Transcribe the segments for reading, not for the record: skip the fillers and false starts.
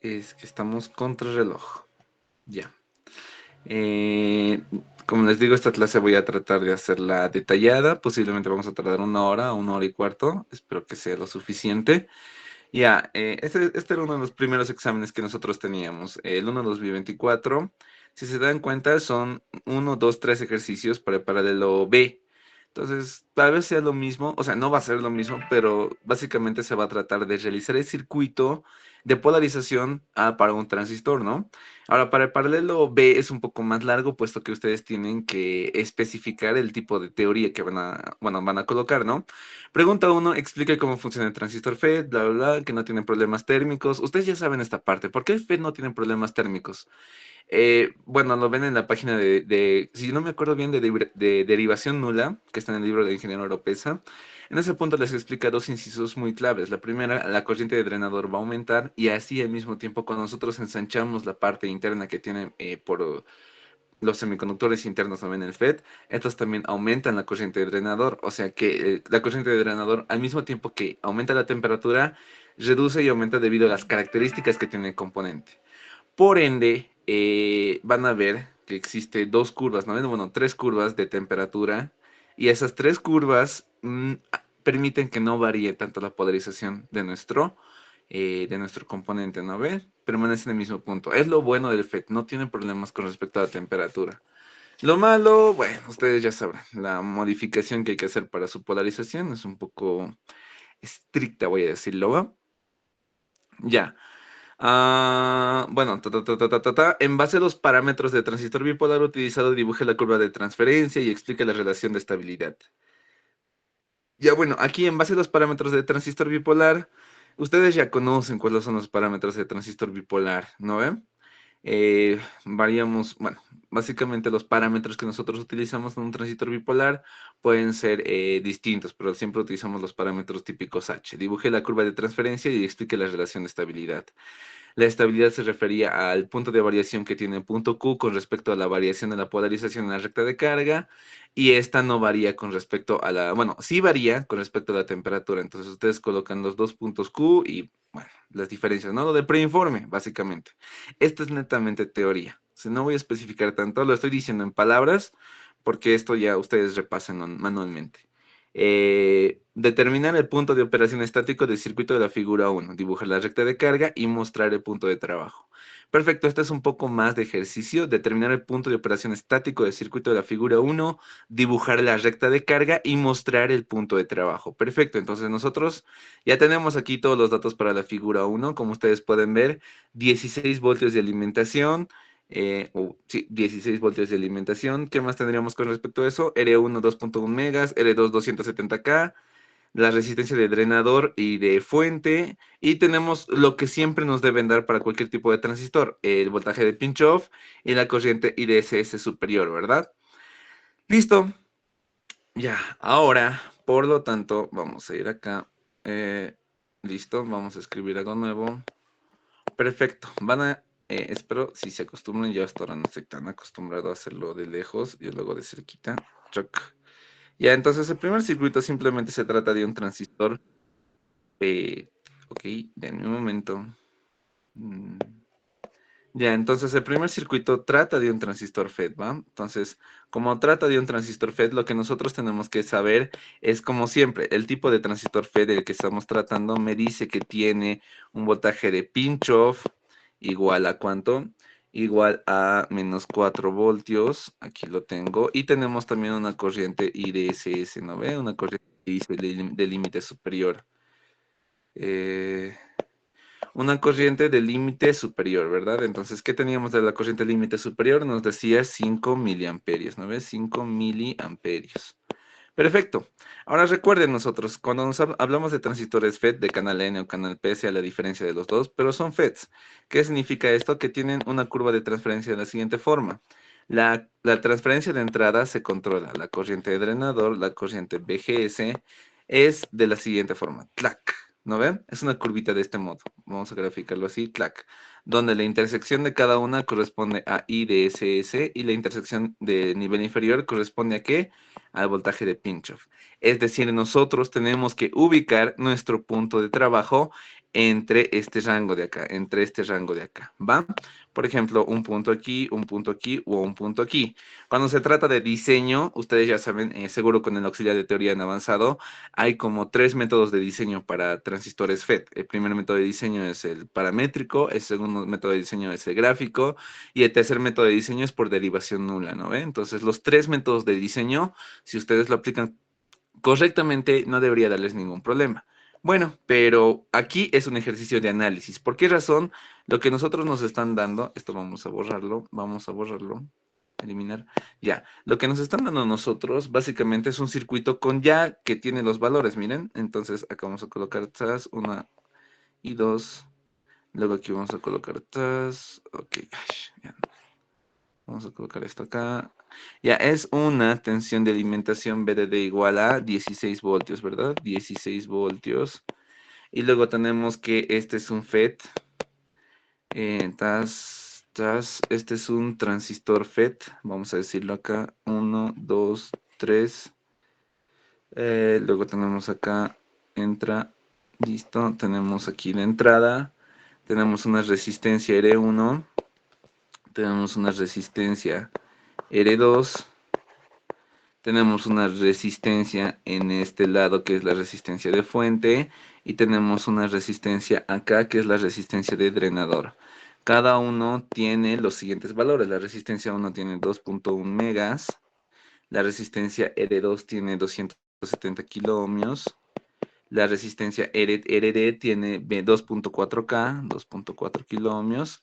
Es que estamos contra reloj. Ya. Eh, Como les digo, esta clase voy a tratar de hacerla detallada. Posiblemente vamos a tardar una hora y cuarto. Espero que sea lo suficiente. Ya, este era uno de los primeros exámenes que nosotros teníamos, el 1-2024. Si se dan cuenta, son 1, 2, 3 ejercicios para el paralelo B. Entonces, tal vez sea lo mismo, o sea, no va a ser lo mismo, pero básicamente se va a tratar de realizar el circuito de polarización para un transistor, ¿no? Ahora, para el paralelo B es un poco más largo, puesto que ustedes tienen que especificar el tipo de teoría que van a colocar, ¿no? Pregunta uno, explique cómo funciona el transistor FET, bla, bla, bla, que no tienen problemas térmicos. Ustedes ya saben esta parte. ¿Por qué el FET no tiene problemas térmicos? Bueno, lo ven en la página si no me acuerdo bien, de derivación nula, que está en el libro de ingeniero Oropesa. En ese punto les explica dos incisos muy claves. La primera, la corriente de drenador va a aumentar y así al mismo tiempo cuando nosotros ensanchamos la parte interna que tiene por los semiconductores internos también el FET, estos también aumentan la corriente de drenador, o sea que la corriente de drenador al mismo tiempo que aumenta la temperatura, reduce y aumenta debido a las características que tiene el componente. Por ende, van a ver que existe dos curvas, ¿no? Bueno, tres curvas de temperatura y esas tres curvas permiten que no varíe tanto la polarización de nuestro componente, ¿no ves? Permanece en el mismo punto. Es lo bueno del FET, no tiene problemas con respecto a la temperatura. Lo malo, bueno, ustedes ya sabrán, la modificación que hay que hacer para su polarización es un poco estricta, voy a decirlo, ¿va? Ya. Bueno, en base a los parámetros de transistor bipolar utilizado, dibuje la curva de transferencia y explique la relación de estabilidad. Ya bueno, aquí en base a los parámetros de transistor bipolar, ustedes ya conocen cuáles son los parámetros de transistor bipolar, ¿no ven? Variamos, bueno, básicamente los parámetros que nosotros utilizamos en un transistor bipolar pueden ser distintos, pero siempre utilizamos los parámetros típicos H. Dibuje la curva de transferencia y explique la relación de estabilidad. La estabilidad se refería al punto de variación que tiene el punto Q con respecto a la variación de la polarización en la recta de carga, y esta no varía con respecto a bueno, sí varía con respecto a la temperatura. Entonces ustedes colocan los dos puntos Q y, bueno, las diferencias, ¿no? Lo del preinforme, básicamente. Esto es netamente teoría. O sea, no voy a especificar tanto, lo estoy diciendo en palabras, porque esto ya ustedes repasen manualmente. Determinar el punto de operación estático del circuito de la figura 1, dibujar la recta de carga y mostrar el punto de trabajo. Perfecto, este es un poco más de ejercicio. Determinar el punto de operación estático del circuito de la figura 1, dibujar la recta de carga y mostrar el punto de trabajo. Perfecto, entonces nosotros ya tenemos aquí todos los datos para la figura 1. Como ustedes pueden ver, 16 voltios de alimentación, sí, 16 voltios de alimentación. ¿Qué más tendríamos con respecto a eso? R1 2.1 megas, R2 270K, la resistencia de drenador y de fuente. Y tenemos lo que siempre nos deben dar para cualquier tipo de transistor, el voltaje de pinch-off y la corriente IDSS superior, ¿verdad? Listo. Ya, ahora, por lo tanto, vamos a ir acá. Eh, Listo, vamos a escribir algo nuevo. Perfecto. Espero si se acostumbran, yo hasta ahora no estoy tan acostumbrado a hacerlo de lejos y luego de cerquita. Choc. Ya, entonces el primer circuito simplemente se trata de un transistor. eh, ok, en un momento. Mm, Ya, entonces el primer circuito trata de un transistor FET, ¿va? Entonces, como trata de un transistor FET, lo que nosotros tenemos que saber es, como siempre, el tipo de transistor FET del que estamos tratando me dice que tiene un voltaje de pinch-off igual a ¿cuánto? Igual a menos 4 voltios, aquí lo tengo, y tenemos también una corriente IDSS, ¿no ve? Una corriente de límite superior. Eh, una corriente de límite superior, ¿verdad? Entonces, ¿qué teníamos de la corriente límite superior? Nos decía 5 miliamperios, ¿no ves? 5 miliamperios. Perfecto. Ahora recuerden nosotros, cuando hablamos de transistores FET de canal N o canal P, sea la diferencia de los dos, pero son FETs. ¿Qué significa esto? Que tienen una curva de transferencia de la siguiente forma. La transferencia de entrada se controla. La corriente de drenador, la corriente BGS, es de la siguiente forma. Tlac. ¿No ven? Es una curvita de este modo. Vamos a graficarlo así, tlac. Donde la intersección de cada una corresponde a I de SS y la intersección de nivel inferior corresponde a ¿qué? Al voltaje de pinch-off. Es decir, nosotros tenemos que ubicar nuestro punto de trabajo entre este rango de acá, ¿va? Por ejemplo, un punto aquí o un punto aquí. Cuando se trata de diseño, ustedes ya saben, seguro con el auxiliar de teoría en avanzado, hay como 3 métodos de diseño para transistores FET. El primer método de diseño es el paramétrico, el segundo método de diseño es el gráfico y el tercer método de diseño es por derivación nula, ¿no ve? Entonces, los 3 métodos de diseño, si ustedes lo aplican correctamente, no debería darles ningún problema. Bueno, pero aquí es un ejercicio de análisis. ¿Por qué razón? Lo que nosotros nos están dando, esto vamos a borrarlo, eliminar, ya. Lo que nos están dando a nosotros básicamente es un circuito con ya que tiene los valores, miren. Entonces acá vamos a colocar atrás 1 y 2. Luego aquí vamos a colocar atrás, ok, ya. Vamos a colocar esto acá. Ya, es una tensión de alimentación VDD igual a 16 voltios, ¿verdad? 16 voltios. Y luego tenemos que este es un FET. Este es un transistor FET. Vamos a decirlo acá. 1, 2, 3. Luego tenemos acá, entra, listo. Tenemos aquí la entrada. Tenemos una resistencia R1. Tenemos una resistencia R2. Tenemos una resistencia en este lado que es la resistencia de fuente y tenemos una resistencia acá que es la resistencia de drenador. Cada uno tiene los siguientes valores. La resistencia 1 tiene 2.1 megas, la resistencia R2 tiene 270 kiloohmios, la resistencia RD tiene 2.4K, 2.4 kiloohmios,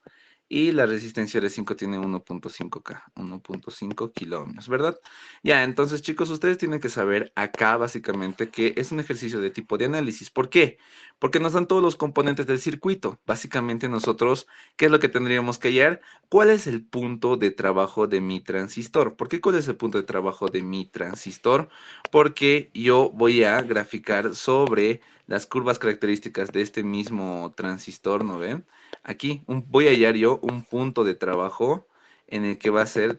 y la resistencia R5 tiene 1.5K, 1.5 kiloohmios, ¿verdad? Ya, entonces chicos, ustedes tienen que saber acá básicamente que es un ejercicio de tipo de análisis. ¿Por qué? Porque nos dan todos los componentes del circuito. Básicamente nosotros, ¿qué es lo que tendríamos que hallar? ¿Cuál es el punto de trabajo de mi transistor? ¿Por qué cuál es el punto de trabajo de mi transistor? Porque yo voy a graficar sobre las curvas características de este mismo transistor, ¿no ven? Aquí voy a hallar yo un punto de trabajo en el que va a ser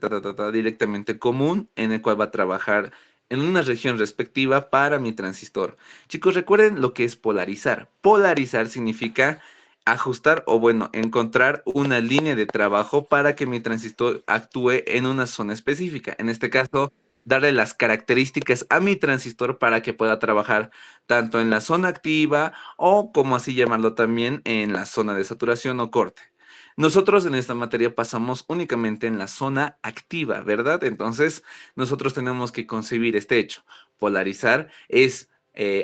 directamente común, en el cual va a trabajar en una región respectiva para mi transistor. Chicos, recuerden lo que es polarizar. Polarizar significa ajustar o bueno, encontrar una línea de trabajo para que mi transistor actúe en una zona específica. En este caso, darle las características a mi transistor para que pueda trabajar tanto en la zona activa o, como así llamarlo también, en la zona de saturación o corte. Nosotros en esta materia pasamos únicamente en la zona activa, ¿verdad? Entonces, nosotros tenemos que concebir este hecho. Polarizar es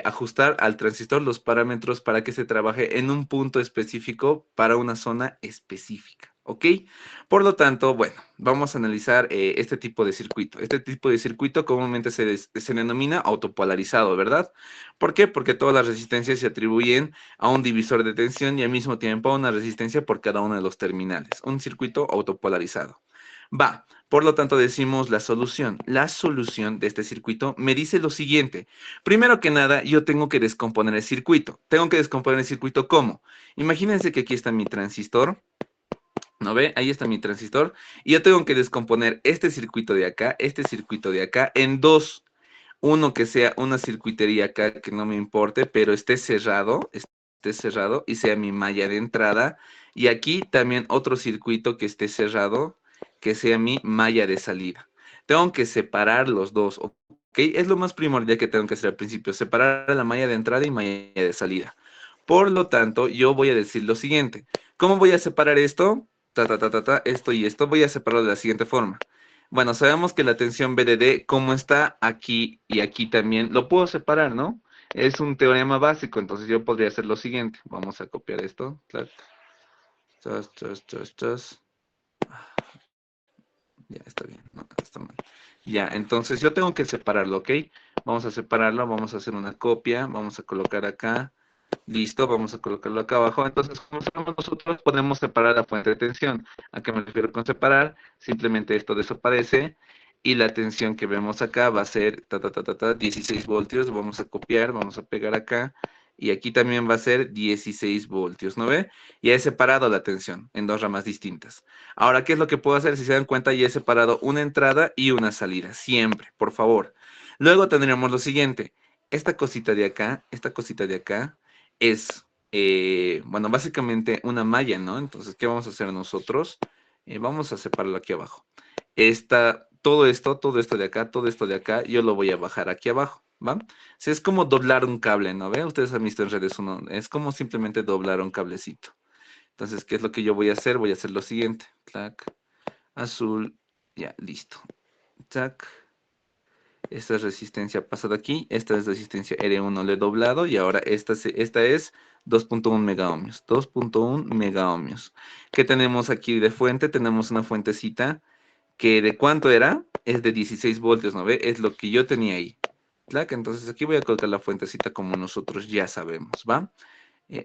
ajustar al transistor los parámetros para que se trabaje en un punto específico para una zona específica. ¿Ok? Por lo tanto, bueno, vamos a analizar este tipo de circuito. Este tipo de circuito comúnmente se denomina autopolarizado, ¿verdad? ¿Por qué? Porque todas las resistencias se atribuyen a un divisor de tensión y al mismo tiempo a una resistencia por cada uno de los terminales. Un circuito autopolarizado. Va, por lo tanto decimos la solución. La solución de este circuito me dice lo siguiente. Primero que nada, yo tengo que descomponer el circuito. Tengo que descomponer el circuito ¿cómo? Imagínense que aquí está mi transistor. ¿No ve? Ahí está mi transistor. Y yo tengo que descomponer este circuito de acá, en dos. Uno que sea una circuitería acá que no me importe, pero esté cerrado y sea mi malla de entrada. Y aquí también otro circuito que esté cerrado, que sea mi malla de salida. Tengo que separar los dos, ¿ok? Es lo más primordial que tengo que hacer al principio, separar la malla de entrada y malla de salida. Por lo tanto, yo voy a decir lo siguiente. ¿Cómo voy a separar esto? Esto y esto. Voy a separarlo de la siguiente forma. Bueno, sabemos que la tensión BDD, como está aquí y aquí también, lo puedo separar, ¿no? Es un teorema básico, entonces yo podría hacer lo siguiente. Vamos a copiar esto. Chas. Ya, está bien, no, está mal. Ya, entonces yo tengo que separarlo, ¿ok? Vamos a separarlo, vamos a hacer una copia, vamos a colocar acá. Listo, vamos a colocarlo acá abajo. Entonces, como sabemos nosotros, podemos separar la fuente de tensión. ¿A qué me refiero con separar? Simplemente esto desaparece y la tensión que vemos acá va a ser 16 voltios. Vamos a copiar, vamos a pegar acá y aquí también va a ser 16 voltios, ¿no ve? Ya he separado la tensión en dos ramas distintas. Ahora, ¿qué es lo que puedo hacer? Si se dan cuenta, ya he separado una entrada y una salida. Siempre, por favor. Luego tendremos lo siguiente. Esta cosita de acá es bueno, básicamente una malla, ¿no? Entonces, ¿qué vamos a hacer nosotros? Vamos a separarlo aquí abajo. Todo esto de acá, todo esto de acá, yo lo voy a bajar aquí abajo, ¿va? Si es como doblar un cable, ¿no ve? Ustedes han visto en redes uno, es como simplemente doblar un cablecito. Entonces, ¿qué es lo que yo voy a hacer? Voy a hacer lo siguiente. Clac, azul, ya, listo. Tac. Esta es resistencia pasada aquí, esta es resistencia R1, le he doblado y ahora esta es 2.1 megaohmios, 2.1 megaohmios. ¿Qué tenemos aquí de fuente? Tenemos una fuentecita que ¿de cuánto era? Es de 16 voltios, ¿no ve? Es lo que yo tenía ahí. ¿Clac? Entonces aquí voy a colocar la fuentecita como nosotros ya sabemos, ¿va?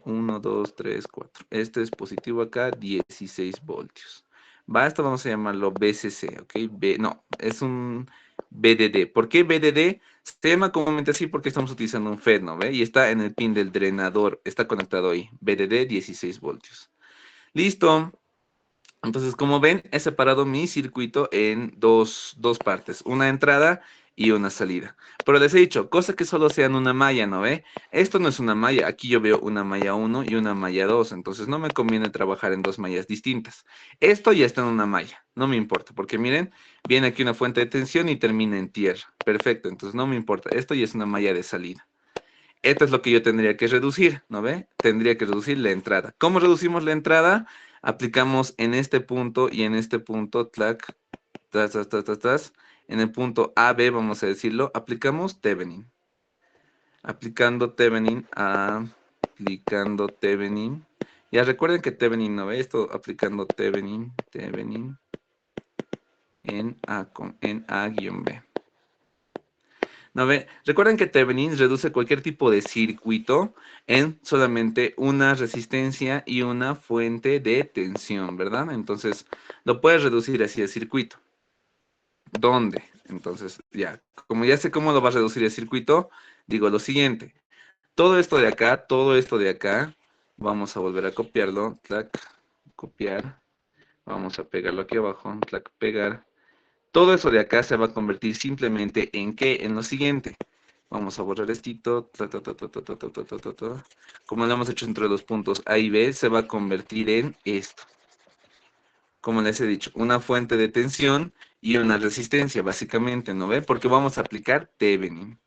1, 2, 3, 4. Este es positivo acá, 16 voltios. Va, esto vamos a llamarlo BCC, ¿ok? No, es un BDD. ¿Por qué BDD? Se llama comúnmente así porque estamos utilizando un FET, ¿no ve? Y está en el pin del drenador, está conectado ahí. BDD, 16 voltios. Listo. Entonces, como ven, he separado mi circuito en dos partes, una entrada y una salida. Pero les he dicho, cosa que solo sean una malla, ¿no ve? Esto no es una malla, aquí yo veo una malla 1 y una malla 2, entonces no me conviene trabajar en dos mallas distintas. Esto ya está en una malla, no me importa, porque miren, viene aquí una fuente de tensión y termina en tierra. Perfecto, entonces no me importa, esto ya es una malla de salida. Esto es lo que yo tendría que reducir, ¿no ve? Tendría que reducir la entrada. ¿Cómo reducimos la entrada? Aplicamos en este punto y en este punto, tlac, tas, tas, tas, tas, tas. En el punto AB, vamos a decirlo, aplicamos Thevenin. Aplicando Thevenin. Ya recuerden que Thevenin, ¿no ve? Esto aplicando Thevenin en A-B. ¿No ve? Recuerden que Thevenin reduce cualquier tipo de circuito en solamente una resistencia y una fuente de tensión, ¿verdad? Entonces, lo puedes reducir así el circuito. ¿Dónde? Entonces, ya, como ya sé cómo lo va a reducir el circuito, digo lo siguiente. Todo esto de acá, vamos a volver a copiarlo. Clac, copiar. Vamos a pegarlo aquí abajo. Clac, pegar. Todo eso de acá se va a convertir simplemente en ¿qué? En lo siguiente. Vamos a borrar esto. Como lo hemos hecho entre los puntos A y B, se va a convertir en esto. Como les he dicho, una fuente de tensión y una resistencia, básicamente, ¿no ve? Porque vamos a aplicar Thevenin.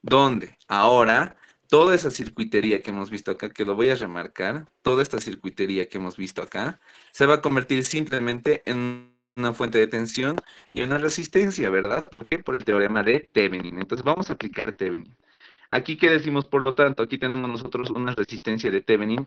¿Dónde? Ahora, toda esa circuitería que hemos visto acá, que lo voy a remarcar, toda esta circuitería que hemos visto acá, se va a convertir simplemente en una fuente de tensión y una resistencia, ¿verdad? ¿Por qué? Por el teorema de Thevenin. Entonces vamos a aplicar Thevenin. Aquí, ¿qué decimos? Por lo tanto, aquí tenemos nosotros una resistencia de Thevenin,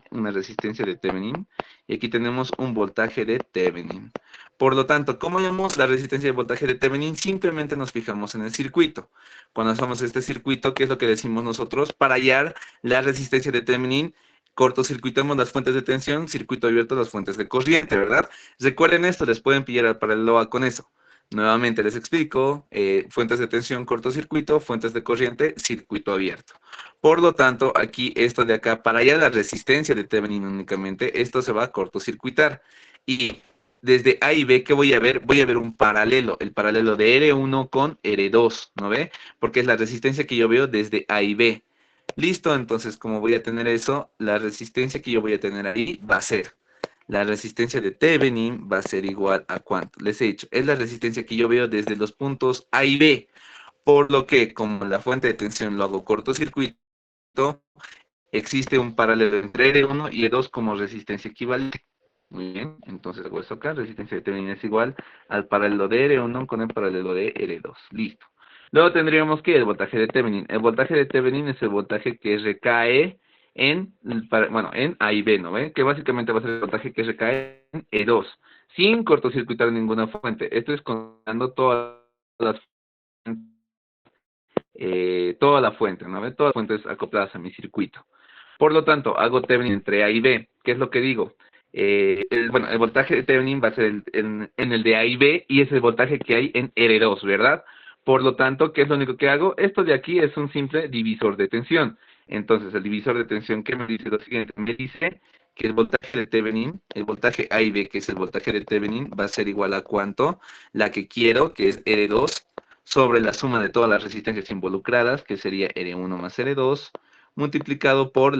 y aquí tenemos un voltaje de Thevenin. Por lo tanto, ¿cómo llamamos la resistencia de voltaje de Thevenin? Simplemente nos fijamos en el circuito. Cuando hacemos este circuito, ¿qué es lo que decimos nosotros? Para hallar la resistencia de Thevenin, cortocircuitamos las fuentes de tensión, circuito abierto las fuentes de corriente, ¿verdad? Recuerden esto, les pueden pillar al paralelo A con eso. Nuevamente les explico, fuentes de tensión, cortocircuito, fuentes de corriente, circuito abierto. Por lo tanto, aquí esto de acá, para hallar la resistencia de Thevenin únicamente, esto se va a cortocircuitar. Y desde A y B, ¿qué voy a ver? Voy a ver un paralelo, el paralelo de R1 con R2, ¿no ve? Porque es la resistencia que yo veo desde A y B. Listo, entonces, como voy a tener eso, la resistencia que yo voy a tener ahí va a ser la resistencia de Thevenin va a ser igual a ¿cuánto? Les he dicho, es la resistencia que yo veo desde los puntos A y B, por lo que como la fuente de tensión lo hago cortocircuito, existe un paralelo entre R1 y R2 como resistencia equivalente. Muy bien, entonces hago esto acá, resistencia de Thevenin es igual al paralelo de R1 con el paralelo de R2. Listo. Luego tendríamos que el voltaje de Thevenin. El voltaje de Thevenin es el voltaje que recae en A y B, ¿no ve? Que básicamente va a ser el voltaje que recae en E2, sin cortocircuitar ninguna fuente. Esto es contando las, toda la fuente, ¿no ve? Todas las fuentes acopladas a mi circuito. Por lo tanto, hago Thevenin entre A y B. ¿Qué es lo que digo? El voltaje de Thevenin va a ser en el de A y B y es el voltaje que hay en R2, ¿verdad? Por lo tanto, ¿qué es lo único que hago? Esto de aquí es un simple divisor de tensión. Entonces, el divisor de tensión, ¿qué me dice lo siguiente? Me dice que el voltaje de Thevenin, el voltaje A y B, que es el voltaje de Thevenin, va a ser igual a ¿cuánto? La que quiero, que es R2, sobre la suma de todas las resistencias involucradas, que sería R1 más R2, multiplicado por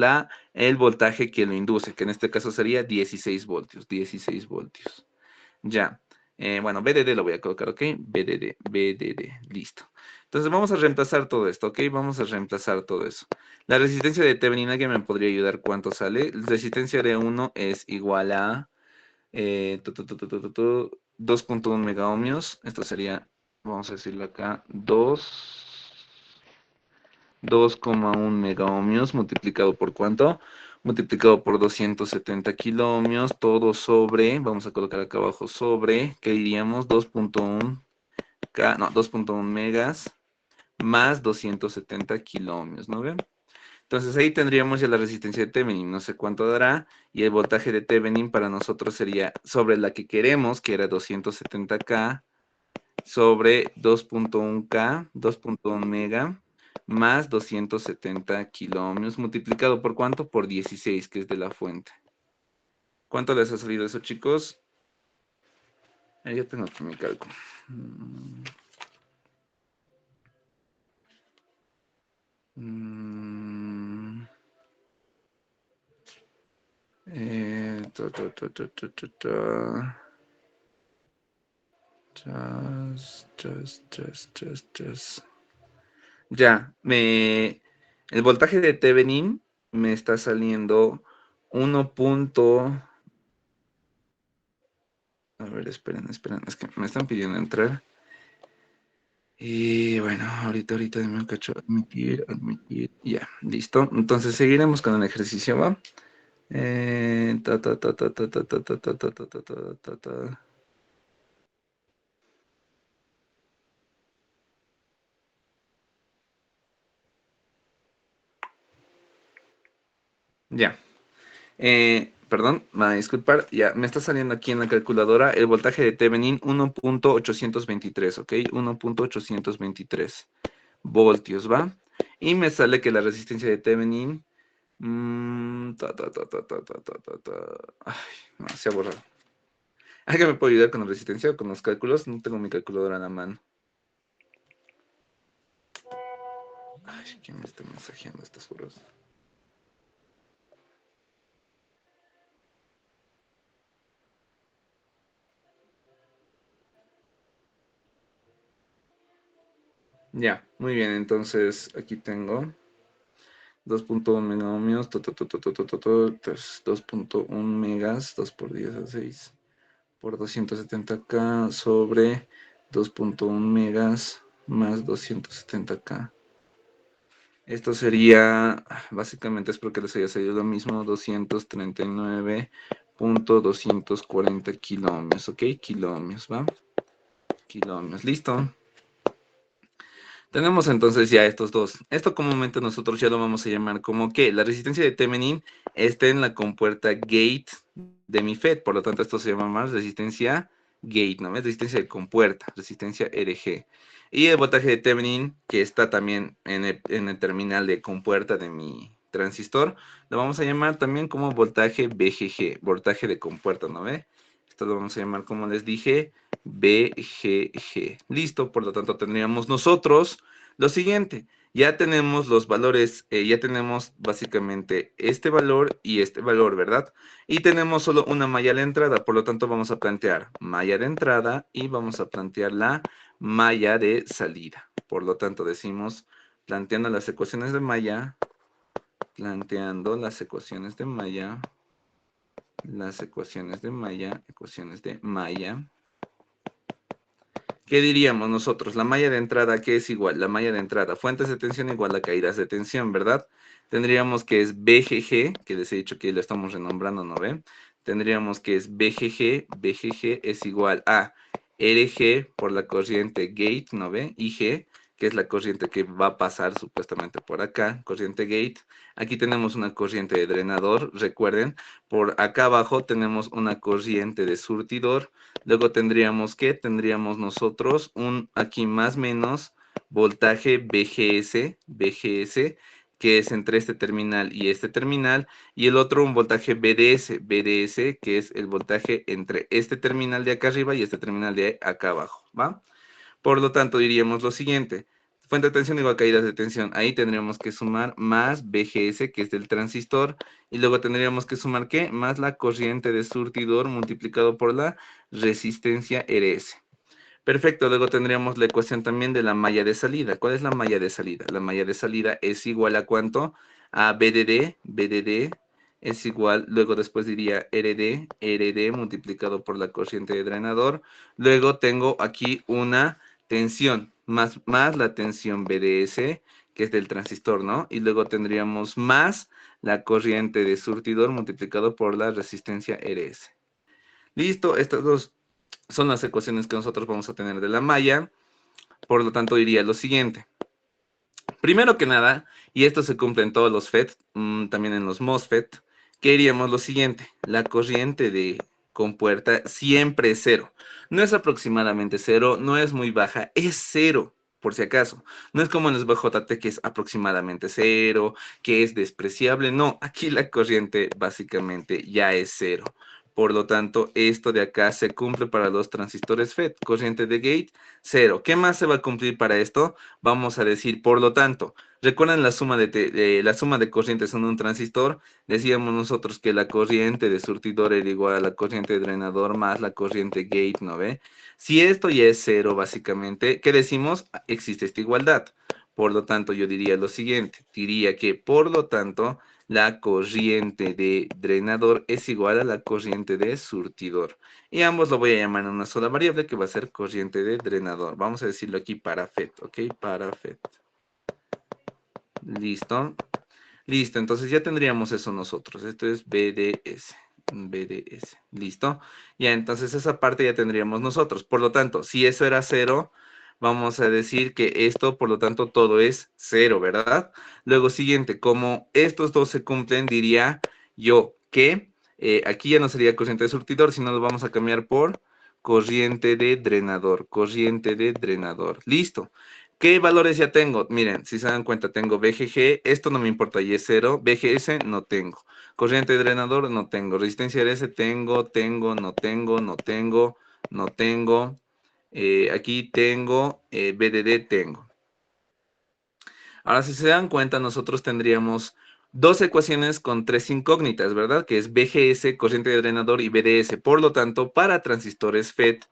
el voltaje que lo induce, que en este caso sería 16 voltios, 16 voltios. Ya. Bueno, VDD lo voy a colocar, ¿ok? VDD, listo. Entonces vamos a reemplazar todo esto, ¿ok? Vamos a reemplazar todo eso. La resistencia de Thevenin, ¿alguien me podría ayudar cuánto sale? La resistencia de 1 es igual a 2.1 megaohmios. Esto sería, vamos a decirlo acá, 2,1 megaohmios multiplicado por ¿cuánto? Multiplicado por 270 kiloohmios, todo sobre, vamos a colocar acá abajo sobre, ¿qué diríamos? 2.1 no, 2.1 megas más 270 kiloohmios, ¿no ven? Entonces ahí tendríamos ya la resistencia de Thevenin, no sé cuánto dará, y el voltaje de Thevenin para nosotros sería sobre la que queremos, que era 270K, sobre 2.1K, 2.1 mega, más 270 kiloohmios, multiplicado por ¿cuánto? Por 16, que es de la fuente. ¿Cuánto les ha salido eso, chicos? Ya tengo aquí mi cálculo. Eh, ta, ta, ta, ta, ta, ta, ta. Ya, el voltaje de Thevenin me está saliendo 1. A ver, esperen, es que me están pidiendo entrar. Y bueno, ahorita me un cacho, admitir, ya, listo. Entonces seguiremos con el ejercicio, ¿va? Ta, ta, ta, ta, ta, ta, ta, ta, ta, ta, ta, ta, ta, ta. Ya. Perdón, me va a disculpar, ya me está saliendo aquí en la calculadora el voltaje de Thevenin 1.823, ¿ok? 1.823 voltios, ¿va? Y me sale que la resistencia de Thevenin... Ay, no, se ha borrado. ¿Alguien me puede ayudar con la resistencia o con los cálculos? No tengo mi calculadora a la mano. Ay, ¿quién me está mensajeando estas horas? Ya, muy bien, entonces aquí tengo 2.1 megaohmios, 2.1 megas, 2 por 10 a 6 por 270K sobre 2.1 megas más 270K. Esto sería, básicamente es porque les haya salido lo mismo, 239.240 kiloohmios, ¿ok? Kiloohmios, ¿va? Kiloohmios, listo. Tenemos entonces ya estos dos. Esto comúnmente nosotros ya lo vamos a llamar como que la resistencia de Thevenin está en la compuerta gate de mi FET, por lo tanto esto se llama más resistencia gate, ¿no? Es resistencia de compuerta, resistencia RG. Y el voltaje de Thevenin, que está también en el terminal de compuerta de mi transistor, lo vamos a llamar también como voltaje VGG, voltaje de compuerta, ¿no ve? Esto lo vamos a llamar, como les dije, BGG. Listo, por lo tanto tendríamos nosotros lo siguiente. Ya tenemos los valores, ya tenemos básicamente este valor y este valor, ¿verdad? Y tenemos solo una malla de entrada, por lo tanto vamos a plantear malla de entrada y vamos a plantear la malla de salida. Por lo tanto decimos, planteando las ecuaciones de malla, ecuaciones de malla. ¿Qué diríamos nosotros? La malla de entrada, ¿qué es igual? La malla de entrada, fuentes de tensión igual a caídas de tensión, ¿verdad? Tendríamos que es BGG, que les he dicho que lo estamos renombrando, ¿no ven? Tendríamos que es BGG es igual a RG por la corriente gate, ¿no ve? IG, que es la corriente que va a pasar supuestamente por acá, corriente gate. Aquí tenemos una corriente de drenador, recuerden, por acá abajo tenemos una corriente de surtidor. Luego tendríamos nosotros aquí más menos voltaje BGS, que es entre este terminal y el otro un voltaje BDS, que es el voltaje entre este terminal de acá arriba y este terminal de acá abajo, ¿va? Por lo tanto, diríamos lo siguiente, Fuente de tensión igual caídas de tensión. Ahí tendríamos que sumar más BGS, que es del transistor, y luego tendríamos que sumar, ¿qué? Más la corriente de surtidor multiplicado por la resistencia RS. Perfecto, luego tendríamos la ecuación también de la malla de salida. ¿Cuál es la malla de salida? La malla de salida es igual a ¿cuánto? A BDD es igual, luego después diría RD multiplicado por la corriente de drenador. Luego tengo aquí una tensión, más la tensión BDS, que es del transistor, ¿no? Y luego tendríamos más la corriente de surtidor multiplicado por la resistencia RS. Listo, estas dos son las ecuaciones que nosotros vamos a tener de la malla. Por lo tanto, diría lo siguiente. Primero que nada, y esto se cumple en todos los FET, también en los MOSFET, que diríamos lo siguiente. La corriente de compuerta siempre es cero. No es aproximadamente cero, no es muy baja, es cero, por si acaso. No es como en los BJT que es aproximadamente cero, que es despreciable. No, aquí la corriente básicamente ya es cero. Por lo tanto, esto de acá se cumple para los transistores FET. Corriente de gate, cero. ¿Qué más se va a cumplir para esto? Vamos a decir, por lo tanto, ¿recuerdan la suma la suma de corrientes en un transistor? Decíamos nosotros que la corriente de surtidor era igual a la corriente de drenador más la corriente gate, ¿no ve? Si esto ya es cero, básicamente, ¿qué decimos? Existe esta igualdad. Por lo tanto, yo diría lo siguiente. Diría que, por lo tanto, la corriente de drenador es igual a la corriente de surtidor. Y ambos lo voy a llamar en una sola variable que va a ser corriente de drenador. Vamos a decirlo aquí para FET, ¿ok? Para FET. Listo. Listo, entonces ya tendríamos eso nosotros. Esto es BDS. BDS. Listo. Ya, entonces esa parte ya tendríamos nosotros. Por lo tanto, si eso era cero, vamos a decir que esto, por lo tanto, todo es cero, ¿verdad? Luego, siguiente, como estos dos se cumplen, diría yo que aquí ya no sería corriente de surtidor, sino lo vamos a cambiar por corriente de drenador. Corriente de drenador. Listo. ¿Qué valores ya tengo? Miren, si se dan cuenta, tengo BGG, esto no me importa, y es cero. BGS no tengo. Corriente de drenador no tengo. Resistencia RS no tengo. Aquí tengo, BDD tengo. Ahora, si se dan cuenta, nosotros tendríamos dos ecuaciones con tres incógnitas, ¿verdad? Que es BGS, corriente de drenador, y BDS. Por lo tanto, para transistores FET,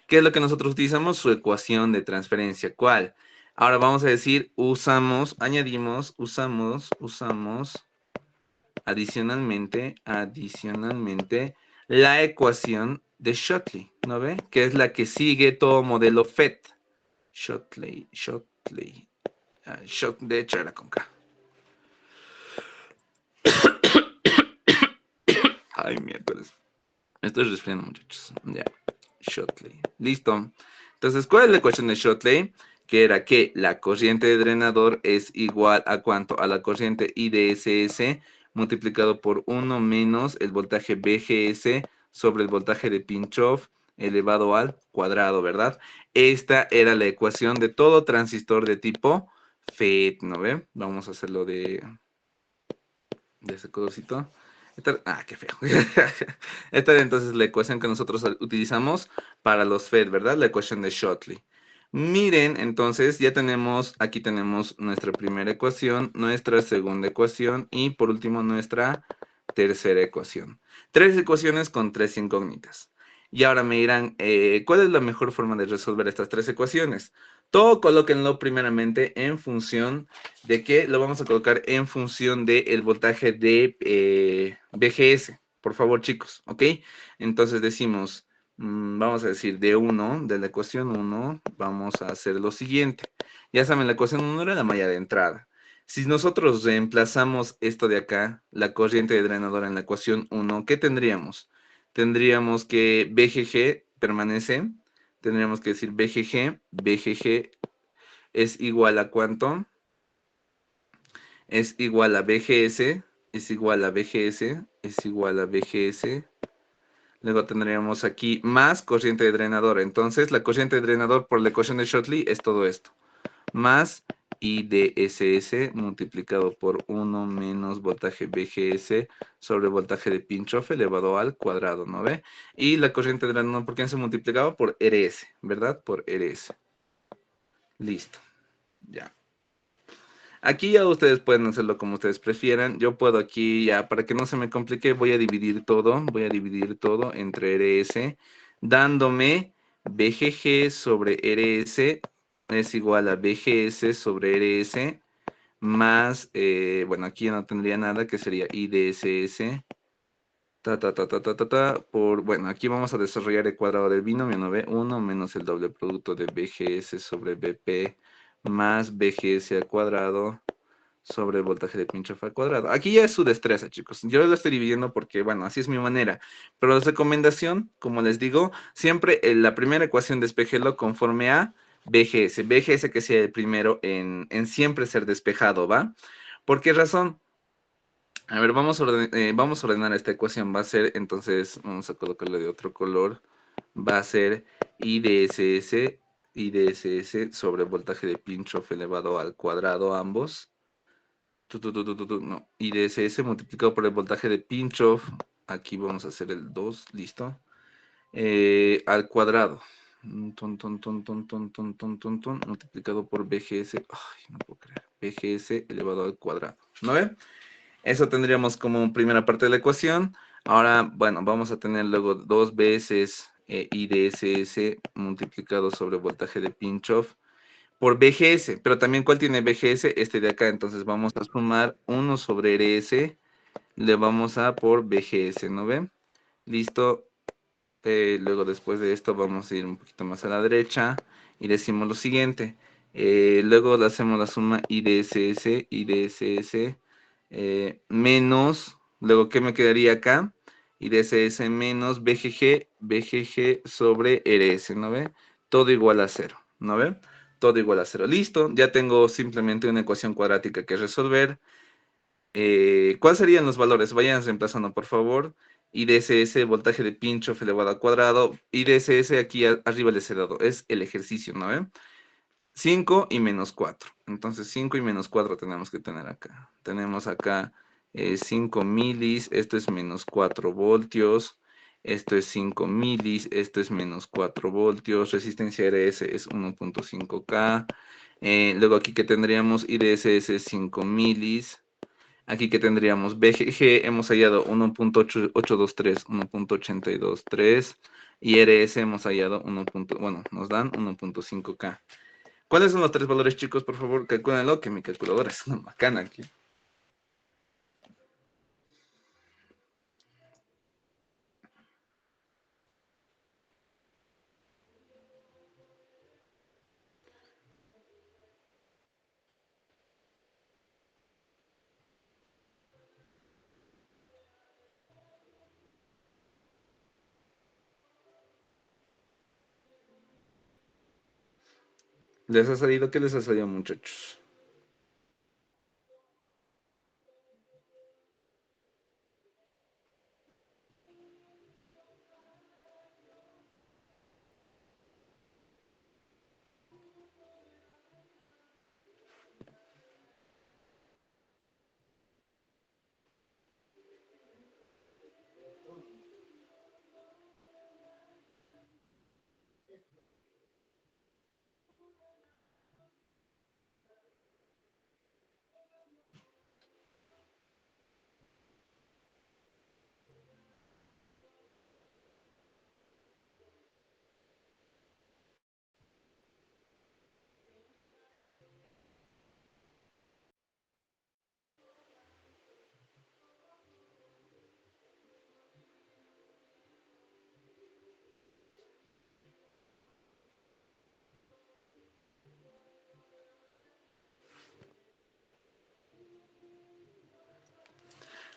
¿qué es lo que nosotros utilizamos? Su ecuación de transferencia. ¿Cuál? Ahora vamos a decir, usamos adicionalmente, la ecuación de Shotley, ¿no ve? Que es la que sigue todo modelo FET. Shotley. De hecho era con K. Ay, miércoles. Estoy resfriando, muchachos. Ya. Shotley. Listo. Entonces, ¿cuál es la ecuación de Shotley? Que era que la corriente de drenador es igual a ¿cuánto? A la corriente IDSS multiplicado por 1 menos el voltaje BGS sobre el voltaje de Pinch-Off elevado al cuadrado, ¿verdad? Esta era la ecuación de todo transistor de tipo FET, ¿no ve? Vamos a hacerlo de ese colorcito. Qué feo. Esta es entonces la ecuación que nosotros utilizamos para los FET, ¿verdad? La ecuación de Shotley. Miren, entonces ya tenemos, aquí tenemos nuestra primera ecuación, nuestra segunda ecuación y por último nuestra tercera ecuación. Tres ecuaciones con tres incógnitas. Y ahora me dirán, ¿cuál es la mejor forma de resolver estas tres ecuaciones? Todo colóquenlo primeramente en función de que lo vamos a colocar en función del voltaje de BGS. Por favor, chicos, ¿ok? Entonces decimos, vamos a decir de 1, de la ecuación 1, vamos a hacer lo siguiente. Ya saben, la ecuación 1 era la malla de entrada. Si nosotros reemplazamos esto de acá, la corriente de drenador en la ecuación 1, ¿qué tendríamos? Tendríamos que BGG permanece, tendríamos que decir BGG es igual a ¿cuánto? Es igual a BGS, es igual a BGS, es igual a BGS. Luego tendríamos aquí más corriente de drenador. Entonces, la corriente de drenador por la ecuación de Shotley es todo esto. Más IDSS multiplicado por 1 menos voltaje BGS sobre voltaje de Pinch-Off elevado al cuadrado, ¿no ve? Y la corriente de drenador, ¿por qué se multiplicaba? Por RS, ¿verdad? Por RS. Listo. Ya. Aquí ya ustedes pueden hacerlo como ustedes prefieran. Yo puedo aquí ya, para que no se me complique, voy a dividir todo entre RS, dándome BGG sobre RS es igual a BGS sobre RS más, bueno, aquí ya no tendría nada, que sería IDSS, por, bueno, aquí vamos a desarrollar el cuadrado del binomio, ¿no ve? 1 menos el doble producto de BGS sobre BP más BGS al cuadrado sobre el voltaje de Pinchoff al cuadrado. Aquí ya es su destreza, chicos. Yo lo estoy dividiendo porque, bueno, así es mi manera. Pero la recomendación, como les digo, siempre la primera ecuación despejelo conforme a BGS. BGS que sea el primero en siempre ser despejado, ¿va? ¿Por qué razón? A ver, vamos a ordenar esta ecuación. Va a ser, entonces, vamos a colocarle de otro color. Va a ser IDSS sobre voltaje de Pinchoff elevado al cuadrado, ambos no. Y de SS multiplicado por el voltaje de Pinchoff, aquí vamos a hacer el 2, listo, al cuadrado, multiplicado por BGS, ay, no puedo creer, BGS elevado al cuadrado, ¿no ve? Eso tendríamos como primera parte de la ecuación. Ahora, bueno, vamos a tener luego dos veces IDSS multiplicado sobre voltaje de Pinchoff por BGS, pero también ¿cuál tiene BGS? Este de acá, entonces vamos a sumar 1 sobre RS, le vamos a por BGS, ¿no ven? Listo, luego después de esto vamos a ir un poquito más a la derecha y decimos lo siguiente, luego le hacemos la suma IDSS, menos, luego ¿qué me quedaría acá? IDSS menos BGG sobre RS, ¿no ve? Todo igual a 0, ¿no ve? Todo igual a 0. Listo, ya tengo simplemente una ecuación cuadrática que resolver. ¿Cuáles serían los valores? Vayan reemplazando, por favor. IDSS, voltaje de Pinchoff elevado al cuadrado. IDSS aquí arriba les he dado. Es el ejercicio, ¿no ve? 5 y menos 4. Entonces 5 y menos 4 tenemos que tener acá. Tenemos acá 5 milis, esto es menos 4 voltios. Esto es 5 milis, esto es menos 4 voltios. Resistencia RS es 1.5K. Luego aquí que tendríamos IDSS es 5 milis. Aquí que tendríamos BGG, hemos hallado 1.823, 1.823 y RS hemos hallado 1. Bueno, nos dan 1.5K. ¿Cuáles son los tres valores, chicos? Por favor, calcúlenlo, que mi calculadora es una macana aquí. ¿Les ha salido? ¿Qué les ha salido, muchachos?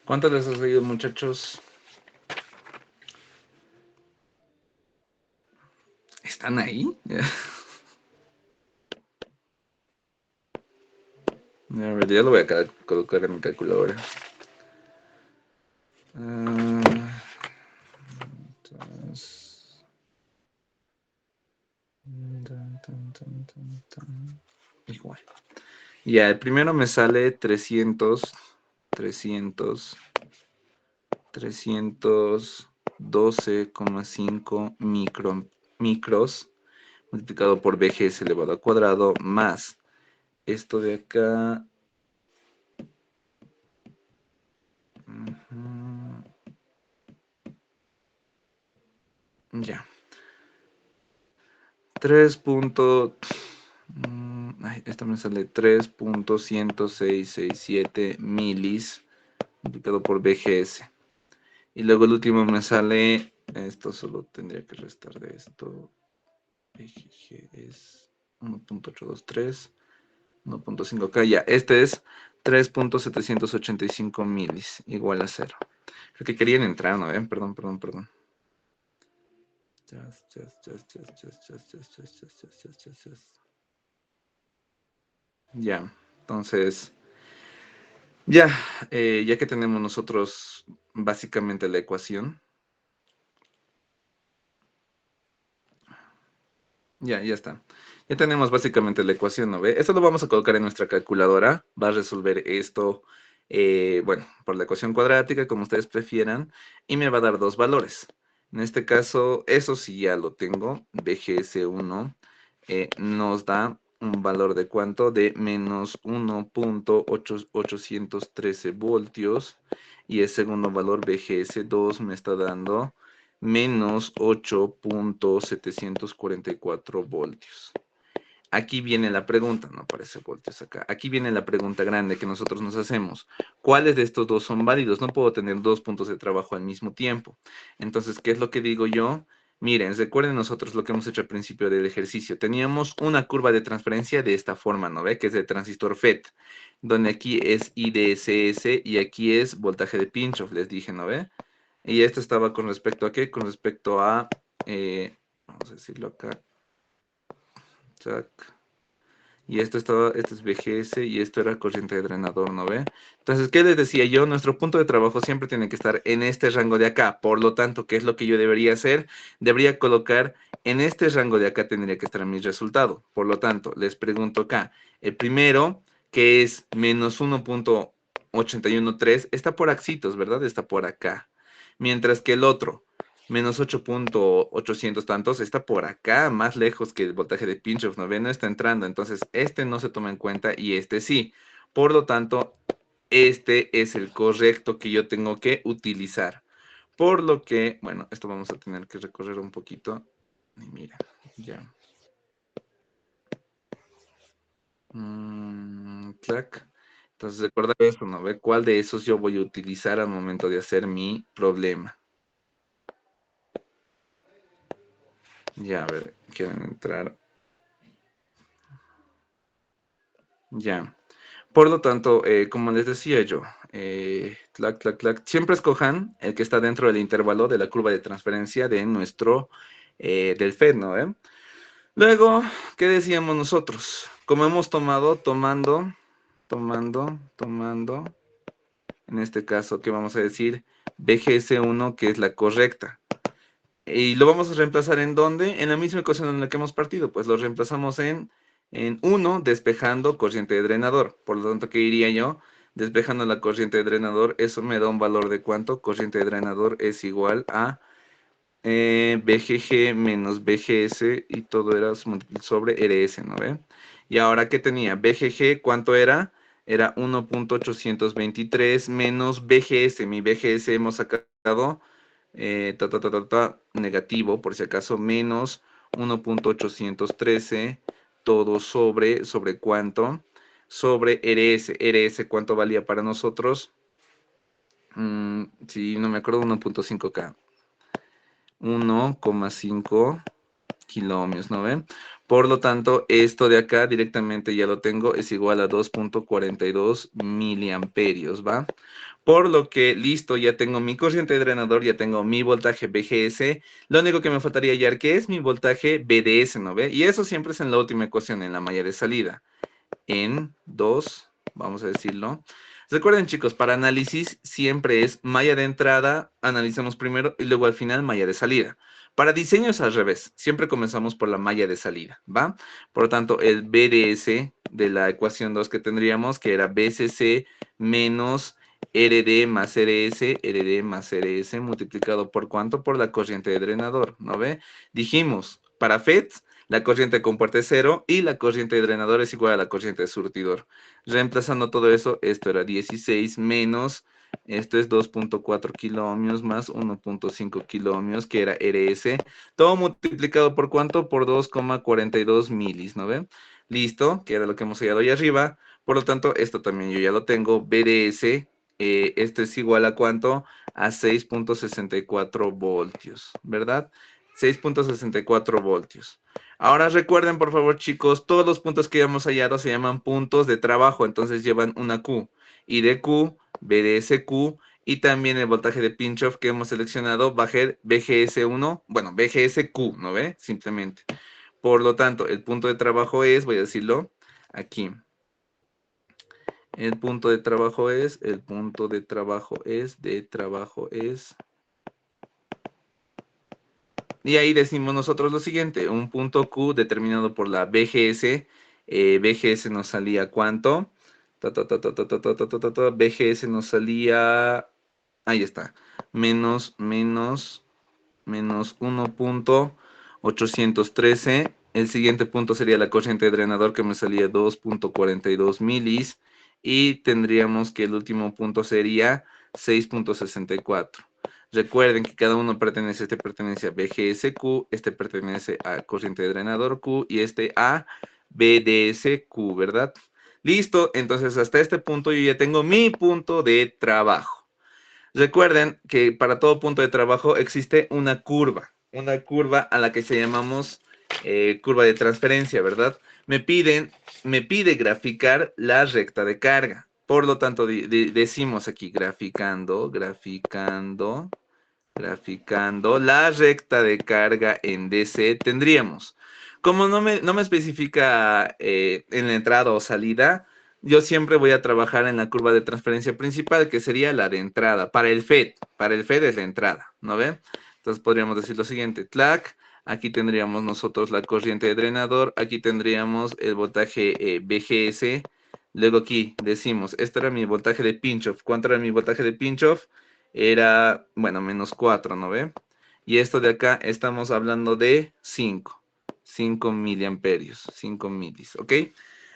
¿Cuántos les ha salido, muchachos? ¿Están ahí? A ver, ya lo voy a colocar en mi calculadora. Igual. Ya, el primero me sale 312,5 micros multiplicado por BGS elevado al cuadrado más esto de acá. Ya. 3. Esto me sale 3.10667 milis multiplicado por BGS. Y luego el último me sale, esto solo tendría que restar de esto. BGG es 1.823, 1.5K, ya. Este es 3.785 milis, igual a 0. Creo que querían entrar, ¿no? Perdón. Ya, entonces, ya que tenemos nosotros básicamente la ecuación, ya está. Ya tenemos básicamente la ecuación, ¿no ve? Esto lo vamos a colocar en nuestra calculadora, va a resolver esto, bueno, por la ecuación cuadrática, como ustedes prefieran, y me va a dar dos valores. En este caso, eso sí ya lo tengo, BGS1 nos da un valor de ¿cuánto? De menos 1.813 voltios, y el segundo valor BGS2 me está dando menos 8.744 voltios. Aquí viene la pregunta, no aparece voltios acá. Aquí viene la pregunta grande que nosotros nos hacemos. ¿Cuáles de estos dos son válidos? No puedo tener dos puntos de trabajo al mismo tiempo. Entonces, ¿qué es lo que digo yo? Miren, recuerden nosotros lo que hemos hecho al principio del ejercicio. Teníamos una curva de transferencia de esta forma, ¿no ve? Que es de transistor FET, donde aquí es IDSS y aquí es voltaje de pinch-off, les dije, ¿no ve? Y esto estaba con respecto a ¿qué? Con respecto a, vamos a decirlo acá, tac. Y esto es VGS y esto era corriente de drenador, ¿no ve? Entonces, ¿qué les decía yo? Nuestro punto de trabajo siempre tiene que estar en este rango de acá. Por lo tanto, ¿qué es lo que yo debería hacer? Debería colocar en este rango de acá tendría que estar mi resultado. Por lo tanto, les pregunto acá. El primero, que es menos 1.813, está por axitos, ¿verdad? Está por acá. Mientras que el otro, menos 8.800 tantos, está por acá, más lejos que el voltaje de pinch-off, ¿no ven? No está entrando, entonces este no se toma en cuenta y este sí. Por lo tanto, este es el correcto que yo tengo que utilizar. Por lo que, bueno, esto vamos a tener que recorrer un poquito. Y mira, ya. Clac. Entonces, recuerda eso, ¿no? Ve cuál de esos yo voy a utilizar al momento de hacer mi problema. Ya, a ver, quieren entrar. Ya. Por lo tanto, como les decía yo, siempre escojan el que está dentro del intervalo de la curva de transferencia de nuestro, del FED, ¿no? Luego, ¿qué decíamos nosotros? Como hemos tomando, en este caso, ¿qué vamos a decir? BGS1, que es la correcta. Y lo vamos a reemplazar ¿en dónde? En la misma ecuación en la que hemos partido, pues lo reemplazamos en 1, despejando corriente de drenador. Por lo tanto, ¿qué diría yo? Despejando la corriente de drenador, eso me da un valor de ¿cuánto? Corriente de drenador es igual a BGG menos BGS y todo era sobre RS, ¿no ve? Y ahora, ¿qué tenía? BGG, ¿cuánto era? Era 1.823 menos BGS. Mi BGS hemos sacado negativo, por si acaso, menos 1.813, todo ¿sobre cuánto? Sobre RS. RS, ¿cuánto valía para nosotros? Si no me acuerdo, 1.5K. 1,5 kiloohmios, ¿no ven? Por lo tanto, esto de acá directamente ya lo tengo, es igual a 2.42 miliamperios, ¿va? Por lo que, listo, ya tengo mi corriente de drenador, ya tengo mi voltaje BGS. Lo único que me faltaría hallar que es mi voltaje BDS, ¿no ve? Y eso siempre es en la última ecuación, en la malla de salida. En 2, vamos a decirlo. Recuerden, chicos, para análisis siempre es malla de entrada, analizamos primero y luego al final malla de salida. Para diseño es al revés, siempre comenzamos por la malla de salida, ¿va? Por lo tanto, el BDS de la ecuación 2 que tendríamos, que era BCC menos RD más RS, RD más RS, multiplicado por ¿cuánto? Por la corriente de drenador, ¿no ve? Dijimos, para FETs, la corriente de compuerta es 0 y la corriente de drenador es igual a la corriente de surtidor. Reemplazando todo eso, esto era 16 menos, esto es 2.4 kiloohmios más 1.5 kiloohmios, que era RS. Todo multiplicado por ¿cuánto? Por 2,42 milis, ¿no ven? Listo, que era lo que hemos hallado ahí arriba. Por lo tanto, esto también yo ya lo tengo. BDS, esto es igual a ¿cuánto? A 6.64 voltios, ¿verdad? 6.64 voltios. Ahora recuerden, por favor, chicos, todos los puntos que hemos hallado se llaman puntos de trabajo, entonces llevan una Q. Y de Q, BDSQ, y también el voltaje de pinch-off que hemos seleccionado va a ser BGS1, bueno, BGSQ, ¿no ve? Simplemente. Por lo tanto, el punto de trabajo es, voy a decirlo aquí. El punto de trabajo es. Y ahí decimos nosotros lo siguiente, un punto Q determinado por la BGS. BGS nos salía ¿cuánto? BGS nos salía, ahí está, menos 1.813. El siguiente punto sería la corriente de drenador que me salía 2.42 milis. Y tendríamos que el último punto sería 6.64. Recuerden que cada uno pertenece, este pertenece a BGSQ, este pertenece a corriente de drenador Q y este a BDSQ, ¿verdad? Listo, entonces hasta este punto yo ya tengo mi punto de trabajo. Recuerden que para todo punto de trabajo existe una curva a la que se llamamos curva de transferencia, ¿verdad? Me pide graficar la recta de carga. Por lo tanto, decimos aquí graficando la recta de carga en DC, tendríamos, como no me especifica en la entrada o salida, yo siempre voy a trabajar en la curva de transferencia principal, que sería la de entrada, para el FED es la entrada, ¿no ven? Entonces podríamos decir lo siguiente, TLAC, aquí tendríamos nosotros la corriente de drenador, aquí tendríamos el voltaje BGS, luego aquí decimos, este era mi voltaje de pinch-off. ¿Cuánto era mi voltaje de pinch-off? Era, bueno, menos 4, ¿no ve? Y esto de acá estamos hablando de 5 miliamperios, 5 milis, ¿ok?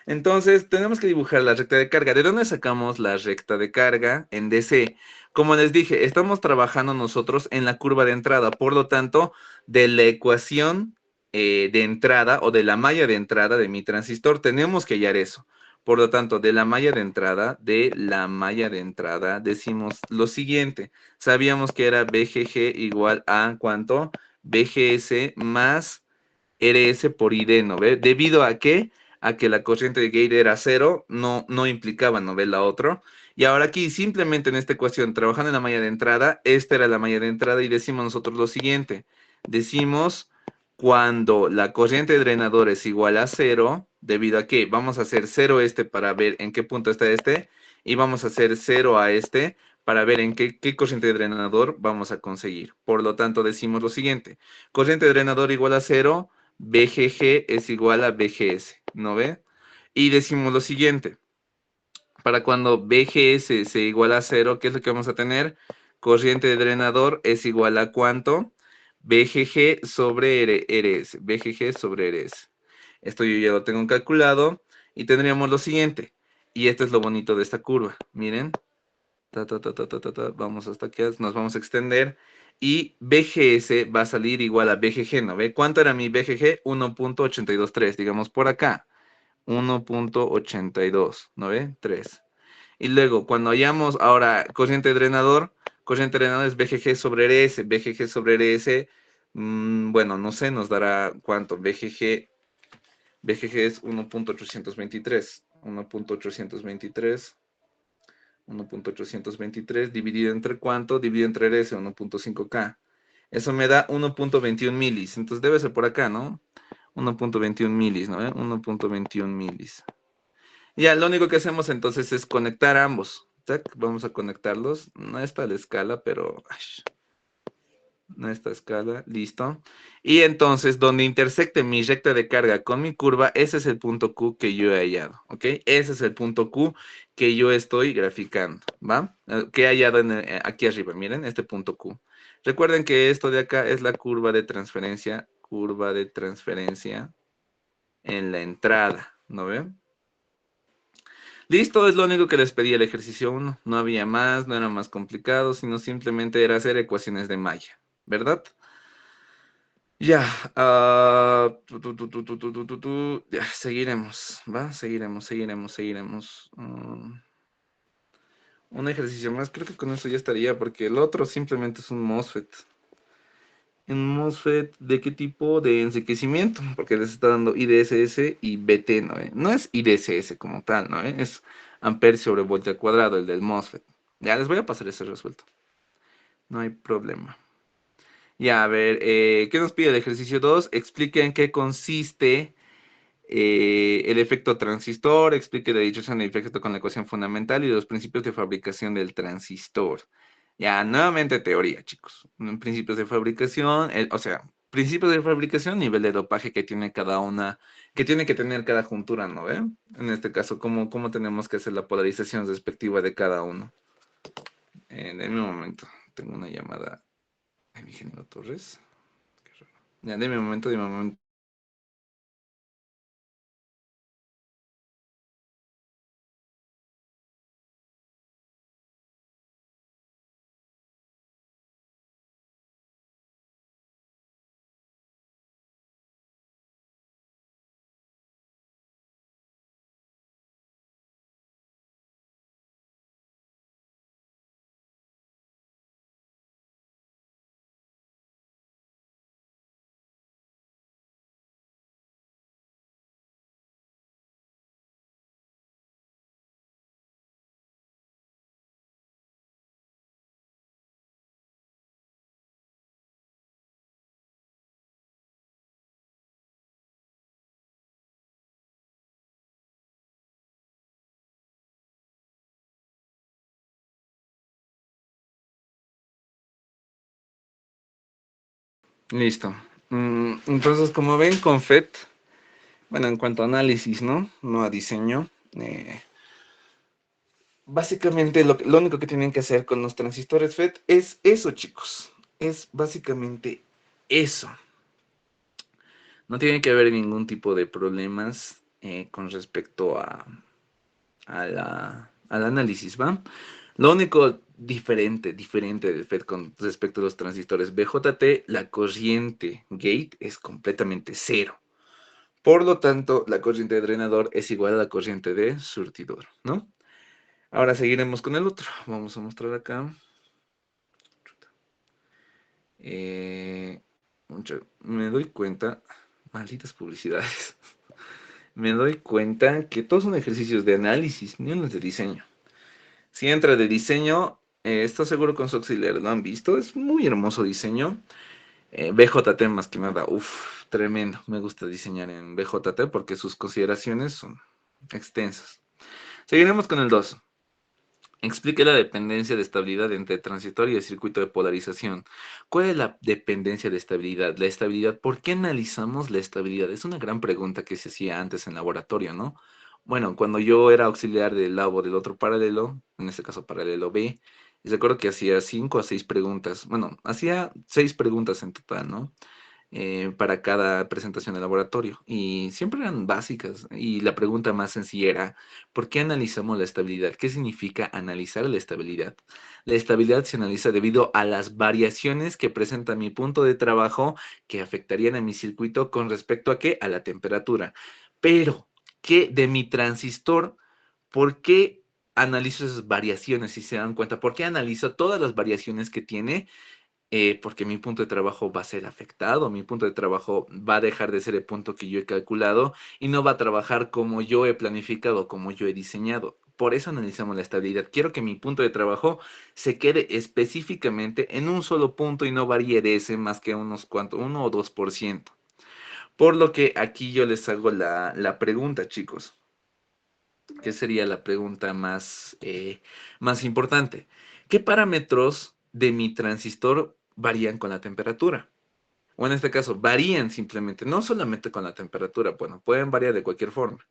Entonces, tenemos que dibujar la recta de carga. ¿De dónde sacamos la recta de carga? En DC. Como les dije, estamos trabajando nosotros en la curva de entrada. Por lo tanto, de la ecuación de entrada o de la malla de entrada de mi transistor, tenemos que hallar eso. Por lo tanto, de la malla de entrada, decimos lo siguiente. Sabíamos que era BGG igual a ¿cuánto? BGS más RS por ID, ¿no ve? ¿Debido a qué? A que la corriente de gate era 0, no implicaba, ¿no ve? La otra. Y ahora aquí, simplemente en esta ecuación, trabajando en la malla de entrada, esta era la malla de entrada y decimos nosotros lo siguiente. Decimos cuando la corriente de drenador es igual a 0, debido a que vamos a hacer 0 este para ver en qué punto está este, y vamos a hacer 0 a este para ver en qué corriente de drenador vamos a conseguir. Por lo tanto, decimos lo siguiente. Corriente de drenador igual a 0, BGG es igual a BGS, ¿no ve? Y decimos lo siguiente. Para cuando BGS se iguala a 0, ¿qué es lo que vamos a tener? Corriente de drenador es igual a ¿cuánto? BGG sobre RS. BGG sobre RS. Esto yo ya lo tengo calculado. Y tendríamos lo siguiente. Y esto es lo bonito de esta curva. Miren. Vamos hasta aquí. Nos vamos a extender. Y BGS va a salir igual a BGG, ¿no ve? ¿Cuánto era mi BGG? 1.823, digamos por acá. 1.82, ¿no ve? 3. Y luego, cuando hayamos ahora corriente de drenador es BGG sobre RS. BGG sobre RS, bueno, no sé, nos dará cuánto. BGG es 1.823. 1.823 dividido entre ¿cuánto? Dividido entre RS, 1.5K. Eso me da 1.21 milis. Entonces debe ser por acá, ¿no? 1.21 milis, ¿no? 1.21 milis. Ya, lo único que hacemos entonces es conectar ambos. Tac, vamos a conectarlos. No está a la escala, pero... no está a escala, listo. Y entonces, donde intersecte mi recta de carga con mi curva, ese es el punto Q que yo he hallado, ¿ok? Ese es el punto Q que yo estoy graficando, ¿va? Que he hallado aquí arriba, miren, este punto Q. Recuerden que esto de acá es la curva de transferencia, en la entrada, ¿no ven? Listo, es lo único que les pedí el ejercicio 1. No había más, no era más complicado, sino simplemente era hacer ecuaciones de malla, ¿verdad? Ya, ya, seguiremos, ¿va? Seguiremos. Un ejercicio más, creo que con eso ya estaría, porque el otro simplemente es un MOSFET. ¿Un MOSFET de qué tipo? De enriquecimiento, porque les está dando IDSS y BT, ¿no? No es IDSS como tal, ¿no? Es amperes sobre voltio al cuadrado, el del MOSFET. Ya les voy a pasar ese resuelto. No hay problema. Ya, a ver, ¿qué nos pide el ejercicio 2? Expliquen qué consiste el efecto transistor, explique la disyunción del efecto con la ecuación fundamental y los principios de fabricación del transistor. Ya, nuevamente teoría, chicos. Principios de fabricación, o sea, principios de fabricación, nivel de dopaje que tiene cada una, que tiene que tener cada juntura, ¿no ve? En este caso, cómo tenemos que hacer la polarización respectiva de cada uno. Denme un momento, tengo una llamada de mi ingeniero Torres. Qué raro. Ya, denme un momento. Listo. Entonces, como ven, con FET, bueno, en cuanto a análisis, ¿no? No a diseño. Básicamente, lo único que tienen que hacer con los transistores FET es eso, chicos. Es básicamente eso. No tiene que haber ningún tipo de problemas con respecto al análisis, ¿va? Lo único diferente del FET con respecto a los transistores BJT, la corriente gate es completamente cero. Por lo tanto, la corriente de drenador es igual a la corriente de surtidor, ¿no? Ahora seguiremos con el otro. Vamos a mostrar acá. Eh, me doy cuenta, malditas publicidades, me doy cuenta que todos son ejercicios de análisis, ni uno es de diseño. Si entra de diseño, estoy seguro con su auxiliar, ¿lo han visto? Es muy hermoso diseño. BJT más que nada, uff, tremendo. Me gusta diseñar en BJT porque sus consideraciones son extensas. Seguiremos con el 2. Explique la dependencia de estabilidad entre transistor y el circuito de polarización. ¿Cuál es la dependencia de estabilidad? La estabilidad, ¿por qué analizamos la estabilidad? Es una gran pregunta que se hacía antes en laboratorio, ¿no? Bueno, cuando yo era auxiliar del labo del otro paralelo, en este caso paralelo B, recuerdo que hacía 5 a 6 preguntas. Bueno, hacía 6 preguntas en total, ¿no? Para cada presentación de laboratorio. Y siempre eran básicas. Y la pregunta más sencilla era, ¿por qué analizamos la estabilidad? ¿Qué significa analizar la estabilidad? La estabilidad se analiza debido a las variaciones que presenta mi punto de trabajo que afectarían a mi circuito con respecto a qué? A la temperatura. Pero, ¿qué de mi transistor? ¿Por qué analizo esas variaciones? Si se dan cuenta, ¿por qué analizo todas las variaciones que tiene? Porque mi punto de trabajo va a ser afectado, mi punto de trabajo va a dejar de ser el punto que yo he calculado y no va a trabajar como yo he planificado, como yo he diseñado. Por eso analizamos la estabilidad. Quiero que mi punto de trabajo se quede específicamente en un solo punto y no varíe de ese más que unos cuantos, 1 o 2%. Por lo que aquí yo les hago la pregunta, chicos. ¿Qué sería la pregunta más importante? ¿Qué parámetros de mi transistor varían con la temperatura? O en este caso, varían simplemente, no solamente con la temperatura, bueno, pueden variar de cualquier forma.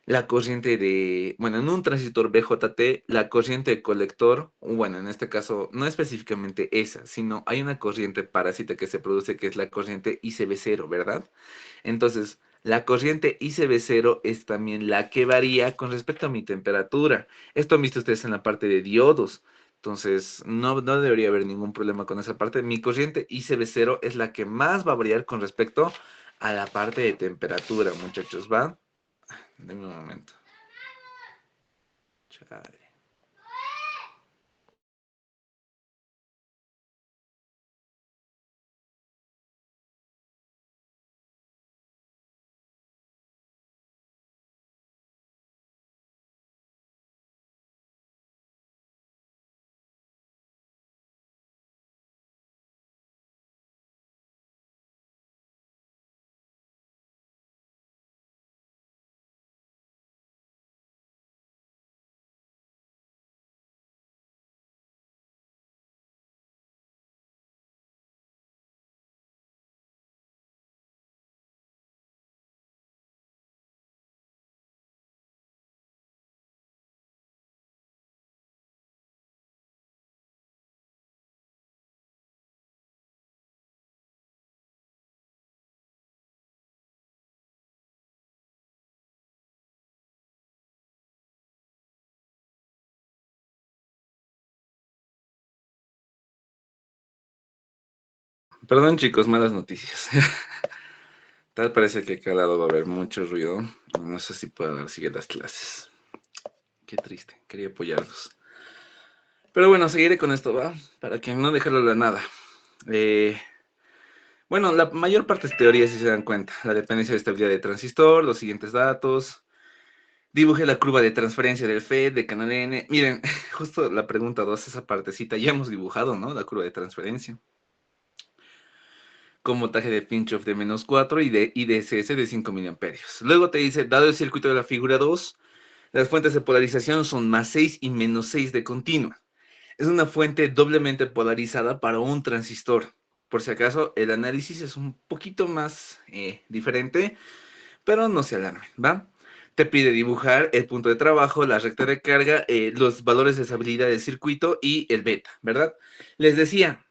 La corriente bueno, en un transistor BJT, la corriente de colector, bueno, en este caso, no específicamente esa, sino hay una corriente parásita que se produce que es la corriente ICB0, ¿verdad? Entonces, La corriente ICB0 es también la que varía con respecto a mi temperatura. Esto han visto ustedes en la parte de diodos. Entonces, no debería haber ningún problema con esa parte. Mi corriente ICB0 es la que más va a variar con respecto a la parte de temperatura, muchachos, ¿va? Denme un momento. Chale. Perdón, chicos, malas noticias. Tal parece que acá al lado va a haber mucho ruido. No sé si puedo seguir las clases. Qué triste, quería apoyarlos. Pero bueno, seguiré con esto, ¿va? Para que no dejarlo de nada. Eh, bueno, la mayor parte es teoría, si se dan cuenta. La dependencia de estabilidad de transistor, los siguientes datos. Dibuje la curva de transferencia del FET, de canal N. Miren, justo la pregunta 2, esa partecita, ya hemos dibujado, ¿no? La curva de transferencia. Con voltaje de pinch-off de -4 y de IDSS de 5 miliamperios. Luego te dice, dado el circuito de la figura 2, las fuentes de polarización son +6 y -6 de continua. Es una fuente doblemente polarizada para un transistor. Por si acaso, el análisis es un poquito más diferente, pero no se alarmen, ¿va? Te pide dibujar el punto de trabajo, la recta de carga, los valores de estabilidad del circuito y el beta, ¿verdad? Les decía,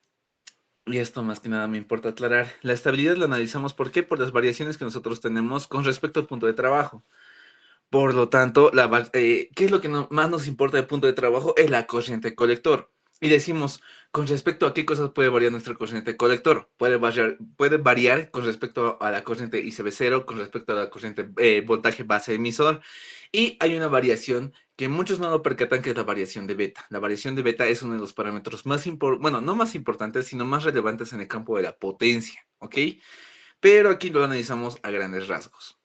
y esto más que nada me importa aclarar, la estabilidad la analizamos, ¿por qué? Por las variaciones que nosotros tenemos con respecto al punto de trabajo. Por lo tanto, ¿qué es lo que más nos importa del punto de trabajo? Es la corriente colector. Y decimos, con respecto a qué cosas puede variar nuestra corriente colector. Puede variar con respecto a la corriente ICB0, con respecto a la corriente voltaje base emisor. Y hay una variación que muchos no lo percatan, que es la variación de beta. La variación de beta es uno de los parámetros más importantes, bueno, no más importantes, sino más relevantes en el campo de la potencia, ¿ok? Pero aquí lo analizamos a grandes rasgos.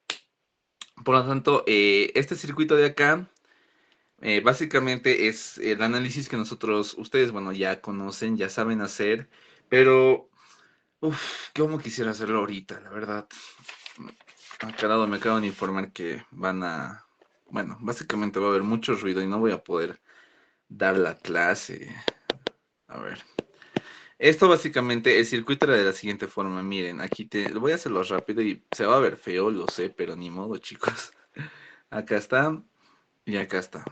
Por lo tanto, este circuito de acá, básicamente es el análisis que ustedes, bueno, ya conocen, ya saben hacer, pero, ¿cómo quisiera hacerlo ahorita? La verdad, aclarado, me acaban de informar que bueno, básicamente va a haber mucho ruido y no voy a poder dar la clase. A ver. Esto básicamente, el circuito era de la siguiente forma, miren, aquí voy a hacerlo rápido y se va a ver feo, lo sé, pero ni modo, chicos. Acá está y acá está.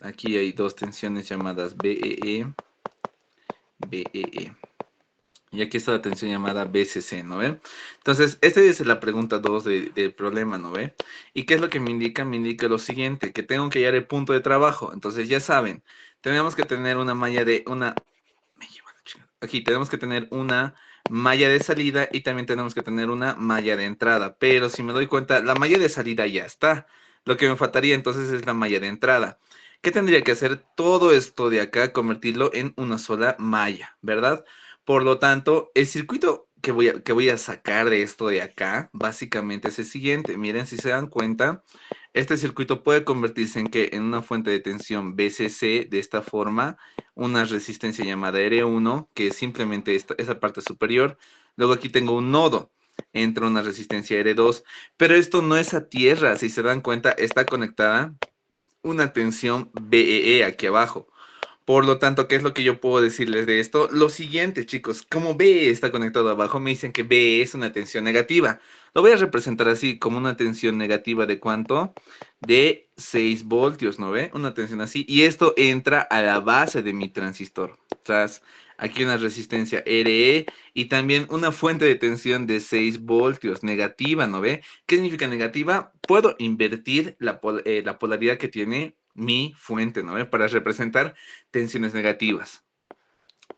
Aquí hay dos tensiones llamadas BEE, BEE. Y aquí está la tensión llamada BCC, ¿no ve? Entonces, esta es la pregunta 2 del problema, ¿no ve? ¿Y qué es lo que me indica? Me indica lo siguiente, que tengo que hallar el punto de trabajo. Entonces, ya saben, tenemos que tener una malla de... Aquí tenemos que tener una malla de salida y también tenemos que tener una malla de entrada. Pero si me doy cuenta, la malla de salida ya está. Lo que me faltaría entonces es la malla de entrada. ¿Qué tendría que hacer? Todo esto de acá, convertirlo en una sola malla, ¿verdad? Por lo tanto, el circuito que voy a sacar de esto de acá, básicamente es el siguiente. Miren, si se dan cuenta, este circuito puede convertirse en una fuente de tensión BCC de esta forma, una resistencia llamada R1, que es simplemente esa parte superior. Luego aquí tengo un nodo, entra una resistencia R2, pero esto no es a tierra, si se dan cuenta, está conectada una tensión BEE aquí abajo. Por lo tanto, ¿qué es lo que yo puedo decirles de esto? Lo siguiente, chicos, como B está conectado abajo, me dicen que B es una tensión negativa. Lo voy a representar así, como una tensión negativa de ¿cuánto? De 6 voltios, ¿no ve? Una tensión así. Y esto entra a la base de mi transistor. Tras, aquí una resistencia RE y también una fuente de tensión de 6 voltios, negativa, ¿no ve? ¿Qué significa negativa? Puedo invertir la polaridad que tiene mi fuente, ¿no ve? Para representar tensiones negativas.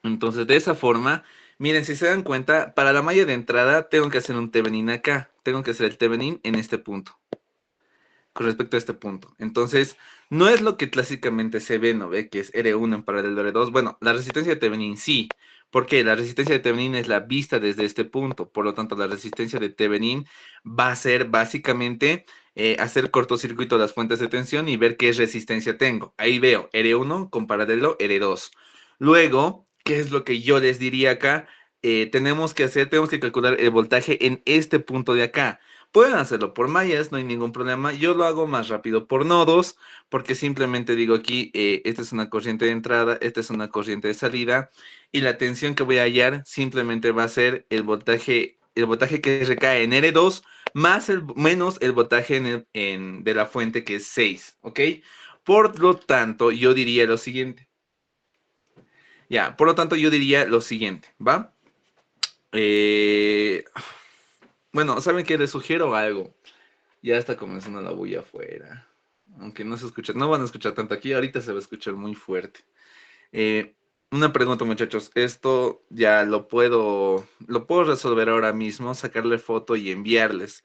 Entonces, de esa forma, miren, si se dan cuenta, para la malla de entrada tengo que hacer un Thevenin acá. Tengo que hacer el Thevenin en este punto, con respecto a este punto. Entonces, no es lo que clásicamente se ve, ¿no ve? Que es R1 en paralelo a R2. Bueno, la resistencia de Thevenin sí. ¿Por qué? La resistencia de Thevenin es la vista desde este punto. Por lo tanto, la resistencia de Thevenin va a ser básicamente hacer cortocircuito a las fuentes de tensión y ver qué resistencia tengo. Ahí veo R1 con paralelo R2. Luego, ¿qué es lo que yo les diría acá? Tenemos que calcular el voltaje en este punto de acá. Pueden hacerlo por mallas, no hay ningún problema. Yo lo hago más rápido por nodos, porque simplemente digo aquí, esta es una corriente de entrada, esta es una corriente de salida, y la tensión que voy a hallar simplemente va a ser el voltaje que recae en R2 menos el voltaje de la fuente que es 6, ¿ok? Por lo tanto, yo diría lo siguiente. Ya, por lo tanto, yo diría lo siguiente, ¿va? Bueno, ¿saben qué? Les sugiero algo. Ya está comenzando la bulla afuera. Aunque no se escucha, no van a escuchar tanto aquí, ahorita se va a escuchar muy fuerte. Eh, una pregunta, muchachos. Esto ya lo puedo resolver ahora mismo, sacarle foto y enviarles.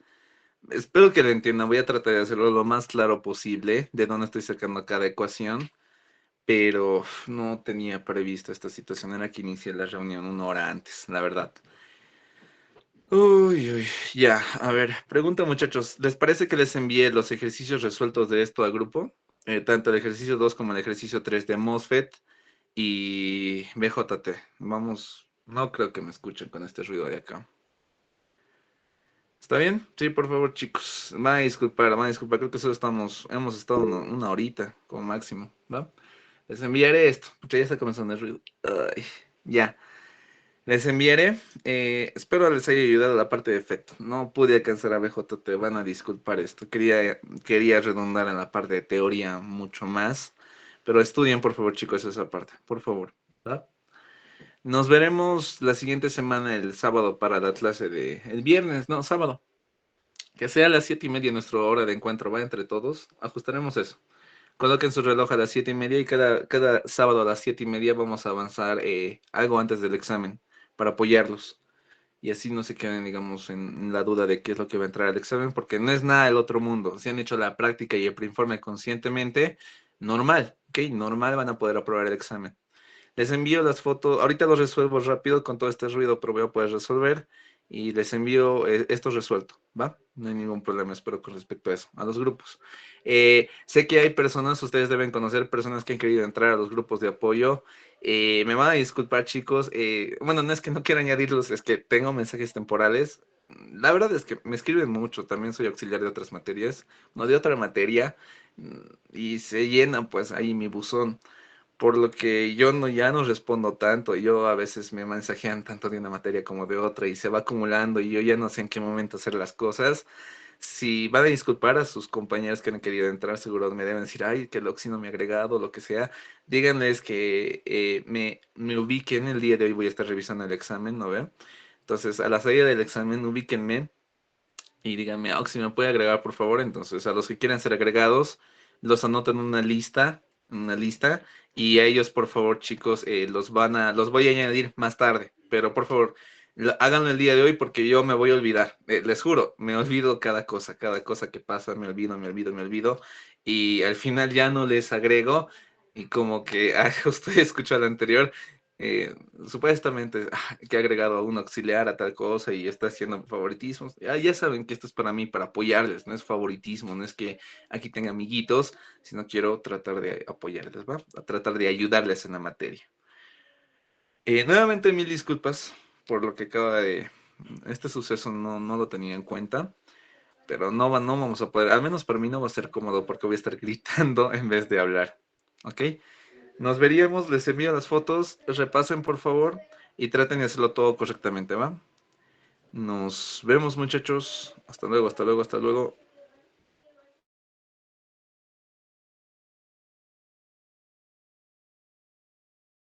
Espero que lo entiendan. Voy a tratar de hacerlo lo más claro posible de dónde estoy sacando cada ecuación. Pero no tenía previsto esta situación. Era que inicié la reunión una hora antes, la verdad. Uy, uy, ya, a ver, pregunta muchachos, ¿les parece que les envíe los ejercicios resueltos de esto al grupo? Tanto el ejercicio 2 como el ejercicio 3 de MOSFET y BJT. Vamos, no creo que me escuchen con este ruido de acá. ¿Está bien? Sí, por favor, chicos. Van a disculpar, creo que solo hemos estado una horita como máximo, ¿va? Les enviaré esto. Ya está comenzando el ruido. Ay, ya. Les enviaré. Espero les haya ayudado la parte de efecto. No pude alcanzar a BJT, van a disculpar esto. Quería redundar en la parte de teoría mucho más. Pero estudien, por favor, chicos, esa parte. Por favor. ¿Va? Nos veremos la siguiente semana, el sábado, para la clase de... El viernes, no, sábado. Que sea a las 7:30 nuestra hora de encuentro, va entre todos. Ajustaremos eso. Coloquen su reloj a las 7:30 y cada sábado a las 7:30 vamos a avanzar algo antes del examen para apoyarlos. Y así no se queden, digamos, en la duda de qué es lo que va a entrar al examen, porque no es nada del otro mundo. Si han hecho la práctica y el preinforme conscientemente, normal, ¿ok? Normal van a poder aprobar el examen. Les envío las fotos, ahorita los resuelvo rápido con todo este ruido, pero voy a poder resolver y les envío esto resuelto, ¿va? No hay ningún problema, espero con respecto a eso, a los grupos. Sé que hay personas, ustedes deben conocer personas que han querido entrar a los grupos de apoyo. Me van a disculpar, chicos. Bueno, no es que no quiera añadirlos, es que tengo mensajes temporales. La verdad es que me escriben mucho, también soy auxiliar de otras materias, no de otra materia, y se llena pues ahí mi buzón por lo que yo ya no respondo tanto, yo a veces me mensajean tanto de una materia como de otra y se va acumulando y yo ya no sé en qué momento hacer las cosas. Si van a disculpar a sus compañeros que han querido entrar, seguro me deben decir, ay, que el Oxy no me ha agregado, lo que sea. Díganles que me ubiquen, el día de hoy voy a estar revisando el examen, ¿no ven? Entonces, a la salida del examen, ubíquenme y díganme, Oxy, ¿me puede agregar, por favor? Entonces, a los que quieran ser agregados, los anoto en una lista, y a ellos, por favor, chicos, los voy a añadir más tarde, pero por favor, háganlo el día de hoy porque yo me voy a olvidar, les juro, me olvido cada cosa que pasa, me olvido, y al final ya no les agrego, y como que justo escuchó la anterior, supuestamente que ha agregado a un auxiliar a tal cosa y está haciendo favoritismos. Ya saben que esto es para mí, para apoyarles, no es favoritismo, no es que aquí tenga amiguitos, sino quiero tratar de apoyarles, ¿va? A tratar de ayudarles en la materia. Nuevamente mil disculpas por lo que acaba de... Este suceso no lo tenía en cuenta, pero no vamos a poder, al menos para mí no va a ser cómodo porque voy a estar gritando en vez de hablar, ¿ok? Nos veríamos, les envío las fotos, repasen por favor y traten de hacerlo todo correctamente, ¿va? Nos vemos muchachos. Hasta luego, hasta luego, hasta luego.